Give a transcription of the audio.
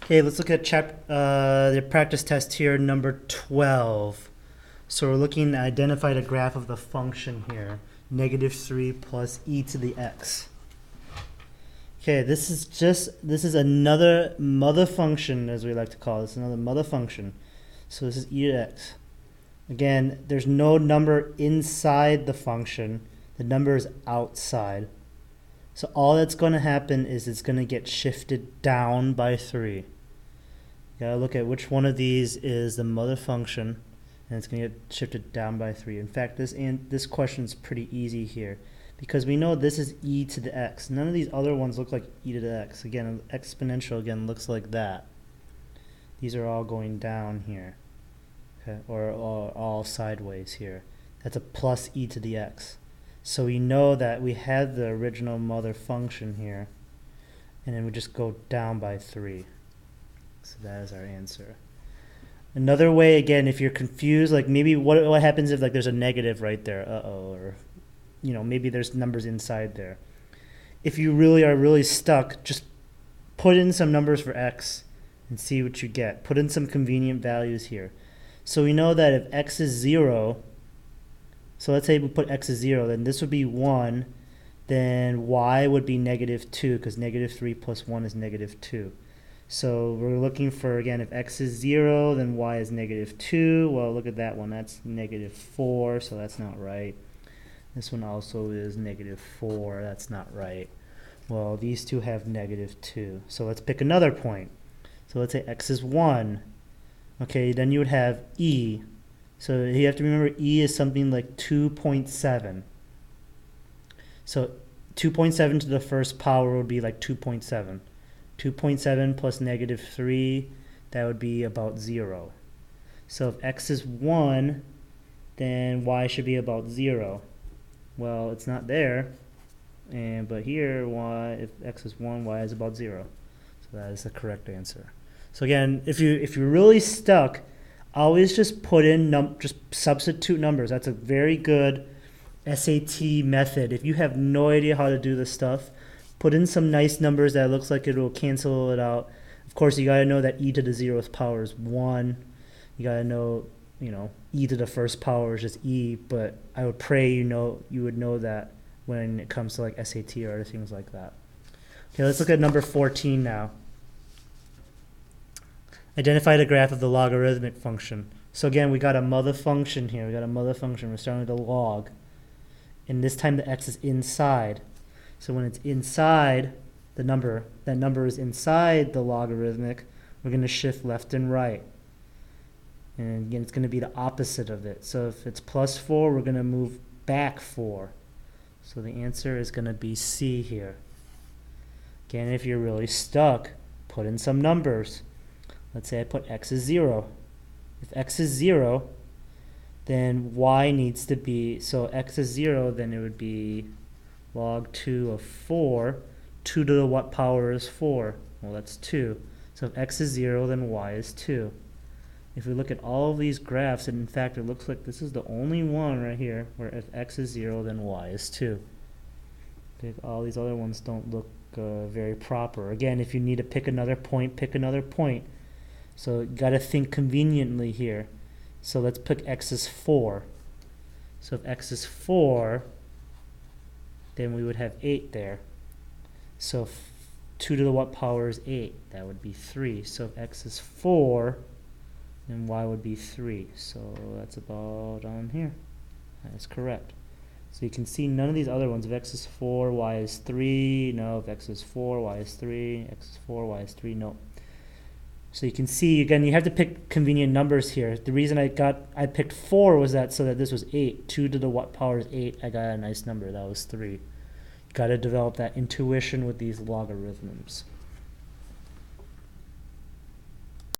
Okay, let's look at the practice test here, number 12. So we're looking to identify the graph of the function here, -3 plus e to the x. Okay, this is another mother function, as we like to call this, another mother function. So this is e to x. Again, there's no number inside the function. The number is outside. So all that's going to happen is it's going to get shifted down by 3. You gotta look at which one of these is the mother function, and it's going to get shifted down by 3. In fact, this question is pretty easy here, because we know this is e to the x. None of these other ones look like e to the x. Again, exponential again looks like that. These are all going down here, okay, or all sideways here. That's a plus e to the x. So we know that we had the original mother function here, and then we just go down by 3. So that is our answer. Another way, again, if you're confused, like maybe what happens if like there's a negative right there, or maybe there's numbers inside there. If you really are really stuck, just put in some numbers for x and see what you get. Put in some convenient values here. So we know that if x is 0, so let's say we put x is 0, then this would be 1, then y would be -2, because -3 plus 1 is -2. So we're looking for, again, if x is 0, then y is -2. Well, look at that one. That's -4, so that's not right. This one also is -4. That's not right. Well, these two have -2. So let's pick another point. So let's say x is 1. Okay, then you would have e. So you have to remember e is something like 2.7. So 2.7 to the first power would be like 2.7. 2.7 plus -3, that would be about 0. So if x is 1, then y should be about 0. Well, it's not there, but here if x is 1, y is about 0. So that is the correct answer. So again, if you're really stuck, always just put in just substitute numbers. That's a very good SAT method. If you have no idea how to do this stuff, put in some nice numbers that looks like it will cancel it out. Of course, you got to know that e to the 0th power is 1. You got to know, e to the first power is just e, but I would pray you would know that when it comes to like SAT or other things like that. Okay, let's look at number 14 now. Identify the graph of the logarithmic function. So again, we got a mother function here. We got a mother function. We're starting with a log. And this time the x is inside. So when it's inside the number, that number is inside the logarithmic, we're going to shift left and right. And again, it's going to be the opposite of it. So if it's +4, we're going to move back 4. So the answer is going to be C here. Again, if you're really stuck, put in some numbers. Let's say I put x is 0. If x is 0, then y needs to be, so x is 0, then it would be log 2 of 4. 2 to the what power is 4? Well, that's 2. So if x is 0, then y is 2. If we look at all of these graphs, and in fact it looks like this is the only one right here where if x is 0, then y is 2. Okay, all these other ones don't look very proper. Again, if you need to pick another point, pick another point. So you got to think conveniently here. So let's pick x is 4. So if x is 4, then we would have 8 there. So 2 to the what power is 8? That would be 3. So if x is 4, then y would be 3. So that's about on here. That is correct. So you can see none of these other ones. If x is 4, y is 3. No. If x is 4, y is 3. X is 4, y is 3. No. So you can see, again, you have to pick convenient numbers here. The reason I picked 4 was that so that this was 8. 2 to the what power is 8. I got a nice number. That was 3. You got to develop that intuition with these logarithms.